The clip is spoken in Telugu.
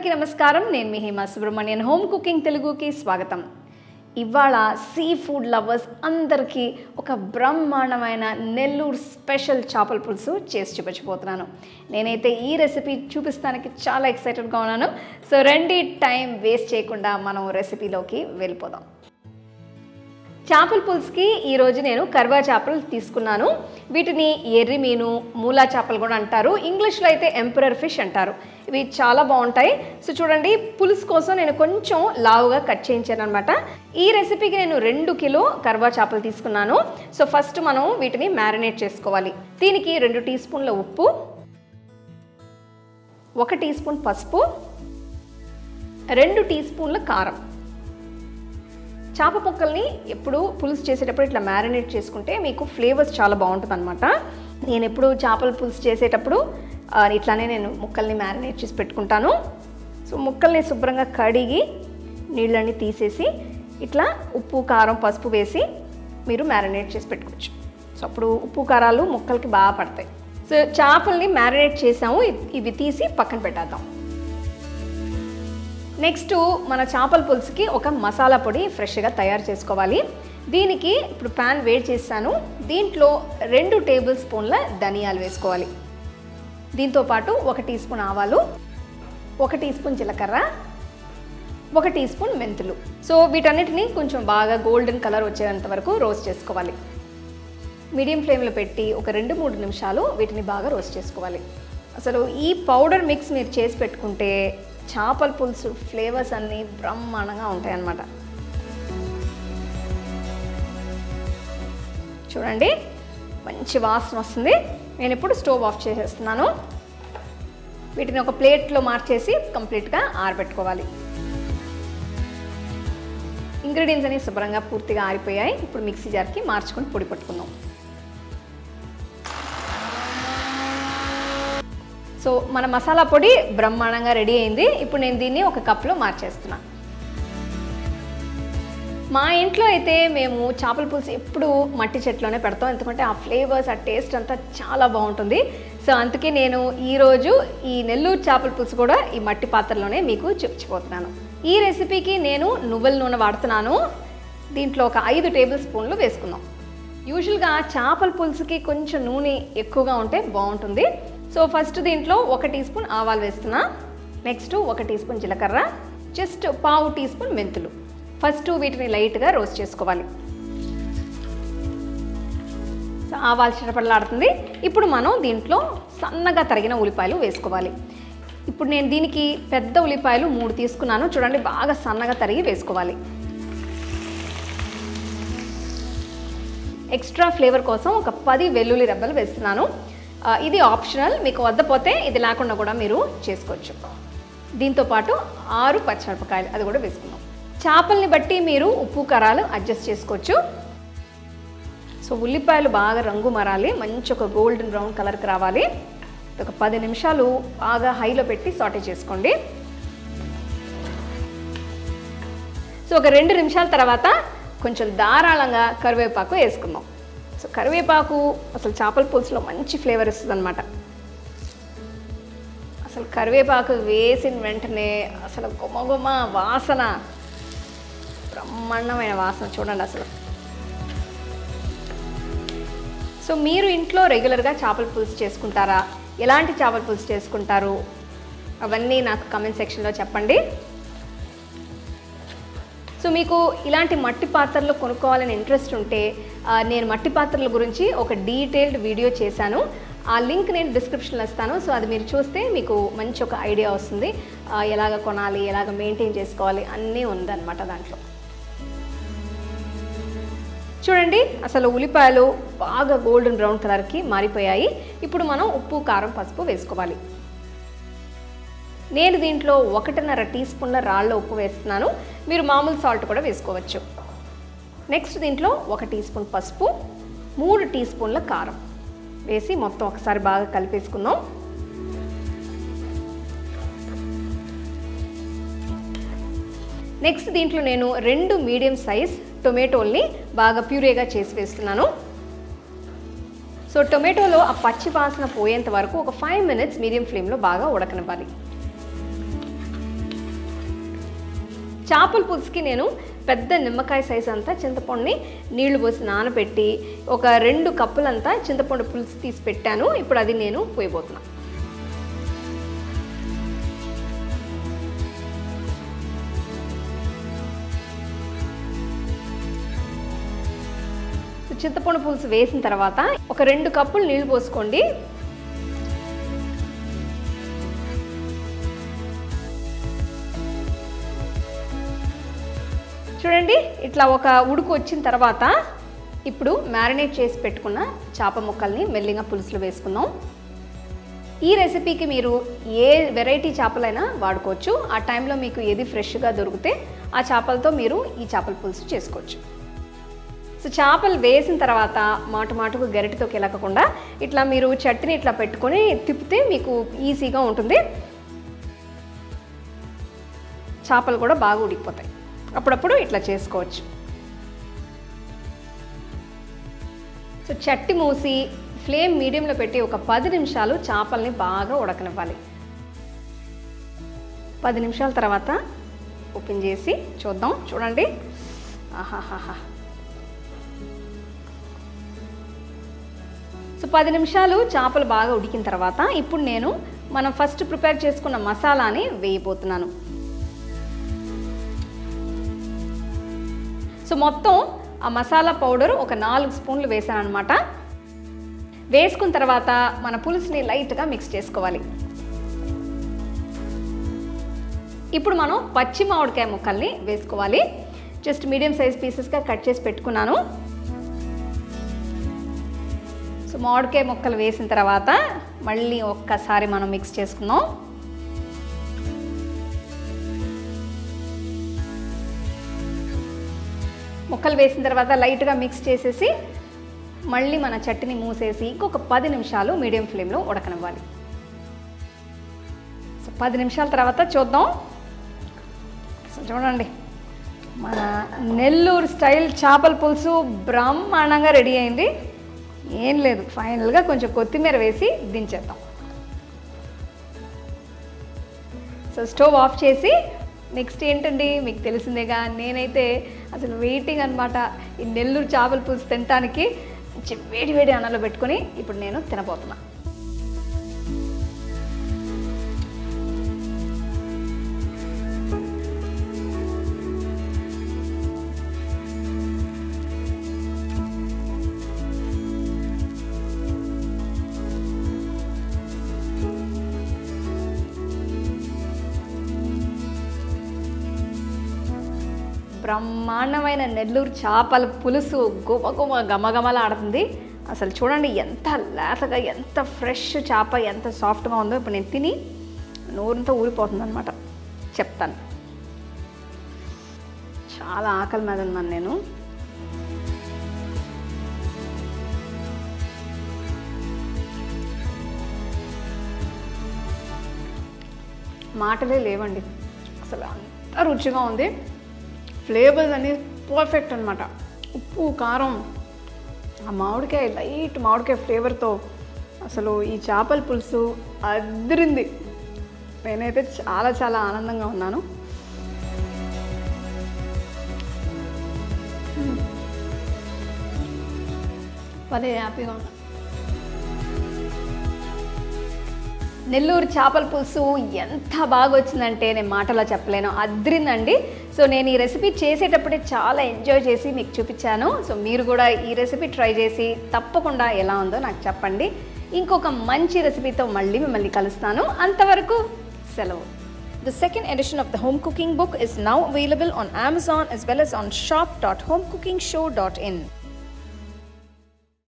అందరికీ నమస్కారం. నేను మీ హేమ సుబ్రహ్మణ్యన్. హోమ్ కుకింగ్ తెలుగుకి స్వాగతం. ఇవాళ సీ ఫుడ్ లవర్స్ అందరికీ ఒక బ్రహ్మాండమైన నెల్లూరు స్పెషల్ చేపల పులుసు చేసి చూపించబోతున్నాను. నేనైతే ఈ రెసిపీ చూపిస్తానికి చాలా ఎక్సైటెడ్గా ఉన్నాను. సో రండి, టైం వేస్ట్ చేయకుండా మనం రెసిపీలోకి వెళ్ళిపోదాం. చేపల పులుసుకి ఈరోజు నేను కర్వా చేపలు తీసుకున్నాను. వీటిని ఎర్రి మీను, మూలా చేపలు కూడా అంటారు. ఇంగ్లీష్లో అయితే ఎంపరర్ ఫిష్ అంటారు. ఇవి చాలా బాగుంటాయి. సో చూడండి, పులుసు కోసం నేను కొంచెం లావుగా కట్ చేయించాను అనమాట. ఈ రెసిపీకి నేను 2 కిలో కర్వా చేపలు తీసుకున్నాను. సో ఫస్ట్ మనం వీటిని మ్యారినేట్ చేసుకోవాలి. దీనికి 2 టీ స్పూన్ల ఉప్పు, 1 టీ స్పూన్ పసుపు, 2 టీ స్పూన్ల కారం. చేప ముక్కల్ని ఎప్పుడు పులుసు చేసేటప్పుడు ఇట్లా మ్యారినేట్ చేసుకుంటే మీకు ఫ్లేవర్స్ చాలా బాగుంటుంది అనమాట. నేను ఎప్పుడు చేపల పులుసు చేసేటప్పుడు ఇట్లానే నేను ముక్కల్ని మ్యారినేట్ చేసి పెట్టుకుంటాను. సో ముక్కల్ని శుభ్రంగా కడిగి నీళ్ళని తీసేసి ఇట్లా ఉప్పు, కారం, పసుపు వేసి మీరు మ్యారినేట్ చేసి పెట్టుకోవచ్చు. సో అప్పుడు ఉప్పు కారాలు ముక్కలకి బాగా పడతాయి. సో చేపల్ని మ్యారినేట్ చేసాము, ఇవి తీసి పక్కన పెట్టేద్దాం. నెక్స్ట్ మన చేపల పులుసుకి ఒక మసాలా పొడి ఫ్రెష్గా తయారు చేసుకోవాలి. దీనికి ఇప్పుడు ప్యాన్ వేడి చేశాను. దీంట్లో 2 టేబుల్ స్పూన్ల ధనియాలు వేసుకోవాలి. దీంతోపాటు 1 టీ స్పూన్ ఆవాలు, 1 టీ స్పూన్ జీలకర్ర, 1 టీ స్పూన్ మెంతులు. సో వీటన్నిటిని కొంచెం బాగా గోల్డెన్ కలర్ వచ్చేంత వరకు రోస్ట్ చేసుకోవాలి. మీడియం ఫ్లేమ్లో పెట్టి ఒక 2-3 నిమిషాలు వీటిని బాగా రోస్ట్ చేసుకోవాలి. అసలు ఈ పౌడర్ మిక్స్ మీరు చేసి పెట్టుకుంటే చేపల పులుసు ఫ్లేవర్స్ అన్నీ బ్రహ్మాండంగా ఉంటాయన్నమాట. చూడండి, మంచి వాసన వస్తుంది. నేను ఇప్పుడు స్టవ్ ఆఫ్ చేసేస్తున్నాను. వీటిని ఒక ప్లేట్లో మార్చేసి కంప్లీట్గా ఆరబెట్టుకోవాలి. ఇంగ్రీడియంట్స్ అన్ని శుభ్రంగా పూర్తిగా ఆరిపోయాయి. ఇప్పుడు మిక్సీ జార్కి మార్చుకొని పొడి పట్టుకుందాం. సో మన మసాలా పొడి బ్రహ్మాండంగా రెడీ అయింది. ఇప్పుడు నేను దీన్ని ఒక కప్లో మార్చేస్తున్నా. మా ఇంట్లో అయితే మేము చేపల పులుసు ఎప్పుడు మట్టి చెట్లోనే పెడతాం, ఎందుకంటే ఆ ఫ్లేవర్స్, ఆ టేస్ట్ అంతా చాలా బాగుంటుంది. సో అందుకే నేను ఈరోజు ఈ నెల్లూరు చేపల పులుసు కూడా ఈ మట్టి పాత్రలోనే మీకు చూపించబోతున్నాను. ఈ రెసిపీకి నేను నువ్వుల నూనె వాడుతున్నాను. దీంట్లో ఒక 5 టేబుల్ స్పూన్లు వేసుకుందాం. యూజువల్గా చేపల పులుసుకి కొంచెం నూనె ఎక్కువగా ఉంటే బాగుంటుంది. సో ఫస్ట్ దీంట్లో 1 టీ స్పూన్ ఆవాలు వేస్తున్నా. నెక్స్ట్ 1 టీ స్పూన్ జీలకర్ర, జస్ట్ 1/2 టీ స్పూన్ మెంతులు. ఫస్ట్ వీటిని లైట్గా రోస్ట్ చేసుకోవాలి. సో ఆవాలు చిటపటలాడుతుంది. ఇప్పుడు మనం దీంట్లో సన్నగా తరిగిన ఉల్లిపాయలు వేసుకోవాలి. ఇప్పుడు నేను దీనికి పెద్ద ఉల్లిపాయలు 3 తీసుకున్నాను. చూడండి, బాగా సన్నగా తరిగి వేసుకోవాలి. ఎక్స్ట్రా ఫ్లేవర్ కోసం ఒక 10 వెల్లుల్లి రెబ్బలు వేస్తున్నాను. ఇది ఆప్షనల్, మీకు వద్దపోతే ఇది లేకుండా కూడా మీరు చేసుకోవచ్చు. దీంతోపాటు 6 పచ్చిమిరపకాయలు, అది కూడా వేసుకుందాం. చేపల్ని బట్టి మీరు ఉప్పు కారాలు అడ్జస్ట్ చేసుకోవచ్చు. సో ఉల్లిపాయలు బాగా రంగు మారాలి, మంచి ఒక గోల్డెన్ బ్రౌన్ కలర్కి రావాలి. ఒక 10 నిమిషాలు బాగా హైలో పెట్టి సాటే చేసుకోండి. సో ఒక 2 నిమిషాల తర్వాత కొంచెం ధారాళంగా కరివేపాకు వేసుకుందాం. సో కరివేపాకు అసలు చేపల పులుసులో మంచి ఫ్లేవర్ ఇస్తుంది అనమాట. అసలు కరివేపాకు వేసిన వెంటనే అసలు గుమగుమ వాసన, బ్రహ్మాండమైన వాసన చూడండి అసలు. సో మీరు ఇంట్లో రెగ్యులర్గా చేపల పులుసు చేసుకుంటారా? ఎలాంటి చేపల పులుసు చేసుకుంటారు? అవన్నీ నాకు కామెంట్ సెక్షన్లో చెప్పండి. సో మీకు ఇలాంటి మట్టి పాత్రలు కొనుక్కోవాలని ఇంట్రెస్ట్ ఉంటే నేను మట్టి పాత్రల గురించి ఒక డీటెయిల్డ్ వీడియో చేశాను. ఆ లింక్ నేను డిస్క్రిప్షన్లో ఇస్తాను. సో అది మీరు చూస్తే మీకు మంచి ఒక ఐడియా వస్తుంది. ఎలాగ కొనాలి, ఎలాగ మెయింటైన్ చేసుకోవాలి అన్నీ ఉందన్నమాట దాంట్లో. చూడండి, అసలు ఉల్లిపాయలు బాగా గోల్డెన్ బ్రౌన్ కలర్కి మారిపోయాయి. ఇప్పుడు మనం ఉప్పు, కారం, పసుపు వేసుకోవాలి. నేను దీంట్లో 1.5 టీ స్పూన్ల రాళ్ళ ఉప్పు వేస్తున్నాను. మీరు మామూలు సాల్ట్ కూడా వేసుకోవచ్చు. నెక్స్ట్ దీంట్లో 1 టీ స్పూన్ పసుపు, 3 టీ స్పూన్ల కారం వేసి మొత్తం ఒకసారి బాగా కలిపేసుకుందాం. నెక్స్ట్ దీంట్లో నేను 2 మీడియం సైజ్ టొమాటోల్ని బాగా ప్యూరేగా చేసి వేస్తున్నాను. సో టొమాటోలో ఆ పచ్చి వాసన పోయేంత వరకు ఒక 5 మినిట్స్ మీడియం ఫ్లేమ్లో బాగా ఉడకనివ్వాలి. చేపల పులుసుకి నేను పెద్ద నిమ్మకాయ సైజు అంతా చింతపండుని నీళ్లు పోసి నానబెట్టి ఒక 2 కప్పులంతా చింతపండు పులుసు తీసి పెట్టాను. ఇప్పుడు అది నేను పోయబోతున్నాను. చింతపండు పులుసు వేసిన తర్వాత ఒక 2 కప్పులు నీళ్లు పోసుకోండి. చూడండి, ఇట్లా ఒక ఉడుకు వచ్చిన తర్వాత ఇప్పుడు మ్యారినేట్ చేసి పెట్టుకున్న చేప ముక్కల్ని మెల్లిగా పులుసులో వేసుకుందాం. ఈ రెసిపీకి మీరు ఏ వెరైటీ చేపలైనా వాడుకోవచ్చు. ఆ టైంలో మీకు ఏది ఫ్రెష్గా దొరికితే ఆ చేపలతో మీరు ఈ చేపల పులుసు చేసుకోవచ్చు. సో చేపలు వేసిన తర్వాత మాటుకు గరిటెతో కెలకకుండా ఇట్లా మీరు చట్నీ ఇట్లా పెట్టుకొని తిప్పితే మీకు ఈజీగా ఉంటుంది. చేపలు కూడా బాగా ఉడికిపోతాయి. అప్పుడప్పుడు ఇట్లా చేసుకోవచ్చు. సో చట్టి మూసి ఫ్లేమ్ మీడియంలో పెట్టి ఒక 10 నిమిషాలు చేపల్ని బాగా ఉడకనివ్వాలి. 10 నిమిషాల తర్వాత ఓపెన్ చేసి చూద్దాం. చూడండి, ఆహాహాహా. సో 10 నిమిషాలు చేపలు బాగా ఉడికిన తర్వాత ఇప్పుడు నేను మనం ఫస్ట్ ప్రిపేర్ చేసుకున్న మసాలాని వేయబోతున్నాను. సో మొత్తం ఆ మసాలా పౌడర్ ఒక 4 స్పూన్లు వేసాను అనమాట. వేసుకున్న తర్వాత మన పులుసుని లైట్గా మిక్స్ చేసుకోవాలి. ఇప్పుడు మనం పచ్చి మామిడికాయ ముక్కల్ని వేసుకోవాలి. జస్ట్ మీడియం సైజ్ పీసెస్గా కట్ చేసి పెట్టుకున్నాను. సో మామిడికాయ ముక్కలు వేసిన తర్వాత మళ్ళీ ఒక్కసారి మనం మిక్స్ చేసుకుందాం. ముక్కలు వేసిన తర్వాత లైట్గా మిక్స్ చేసేసి మళ్ళీ మన చట్నీ మూసేసి ఇంకొక 10 నిమిషాలు మీడియం ఫ్లేమ్లో ఉడకనివ్వాలి. సో 10 నిమిషాల తర్వాత చూద్దాం. సో చూడండి, మన నెల్లూరు స్టైల్ చేపల పులుసు బ్రహ్మాండంగా రెడీ అయింది. ఏం లేదు, ఫైనల్గా కొంచెం కొత్తిమీర వేసి దించేద్దాం. సో స్టవ్ ఆఫ్ చేసి నెక్స్ట్ ఏంటండి మీకు తెలిసిందేగా, నేనైతే అసలు వెయిటింగ్ అనమాట ఈ నెల్లూరు చేపల పులుసు తినడానికి. వేడి వేడి అన్నంలో పెట్టుకొని ఇప్పుడు నేను తినబోతున్నా. బ్రహ్మాండమైన నెల్లూరు చేపల పులుసు గుమగుమ గమగమలాడుతుంది. అసలు చూడండి ఎంత లేతగా, ఎంత ఫ్రెష్ చేప ఎంత సాఫ్ట్గా ఉందో. ఇప్పుడు నేను తిని నోరంతా ఊరిపోతుంది అనమాట. చెప్తాను, చాలా ఆకలి మీద ఉన్నాను నేను. మాటలే లేవండి, అసలు అంత రుచిగా ఉంది. ఫ్లేవర్స్ అన్నీ పర్ఫెక్ట్ అనమాట. ఉప్పు, కారం, ఆ మామిడికాయ లైట్ మామిడికాయ ఫ్లేవర్తో అసలు ఈ చేపల పులుసు అదిరింది. నేనైతే చాలా చాలా ఆనందంగా ఉన్నాను. అదే హ్యాపీగా ఉన్నా. నెల్లూరు చేపల పులుసు ఎంత బాగా వచ్చిందంటే నేను మాటలో చెప్పలేను, అదిరిందండి. సో నేను ఈ రెసిపీ చేసేటప్పుడే చాలా ఎంజాయ్ చేసి మీకు చూపించాను. సో మీరు కూడా ఈ రెసిపీ ట్రై చేసి తప్పకుండా ఎలా ఉందో నాకు చెప్పండి. ఇంకొక మంచి రెసిపీతో మళ్ళీ మిమ్మల్ని కలుస్తాను. అంతవరకు సెలవు. The second edition of the Home Cooking book is now available on Amazon as well as on shop.homecookingshow.in.